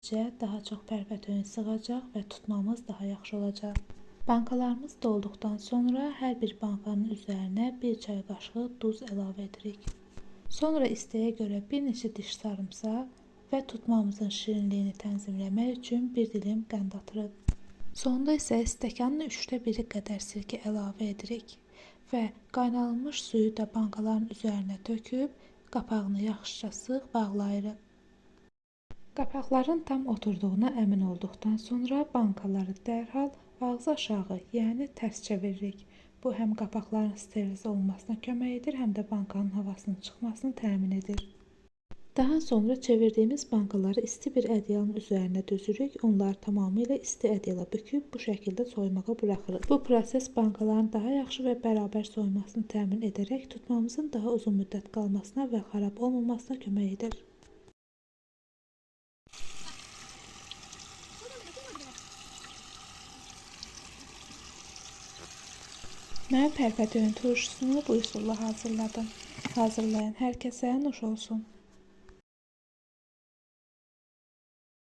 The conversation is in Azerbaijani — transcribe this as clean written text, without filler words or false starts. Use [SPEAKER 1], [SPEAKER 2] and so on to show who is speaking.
[SPEAKER 1] daha çox pərpətöyün sığacaq və tutmamız daha yaxşı olacaq. Bankalarımız dolduqdan sonra hər bir bankanın üzərinə 1 çay qaşığı duz əlavə edirik. Sonra isteğə görə bir neçə diş sarımsaq və tutmamızın şirinliyini tənzimləmək üçün bir dilim qənd atırıq. Sonda isə stəkanın 1/3 qədər sirkə əlavə edirik və qaynanmış suyu da bankaların üzərinə töküb qapağını yaxşıca sıx bağlayırıq. Qapaqların tam oturduğuna əmin olduqdan sonra bankaları dərhal ağzı aşağı, yəni tərs çeviririk. Bu həm qapaqların steriliz olmasına kömək edir, həm də bankanın havasının çıxmasını təmin edir. Daha sonra çevirdiyimiz bankaları isti bir ədyalın üzərinə düzürük. Onları tamamilə isti ədyala büküb bu şəkildə soymağa buraxırıq. Bu proses bankaların daha yaxşı və bərabər soymasını təmin edərək tutmamızın daha uzun müddət qalmasına və xarab olmamasına kömək edir. Mən pərpətöyün turşusunu bu üsulla hazırladım. Hazırlayan hər kəsə nuş olsun.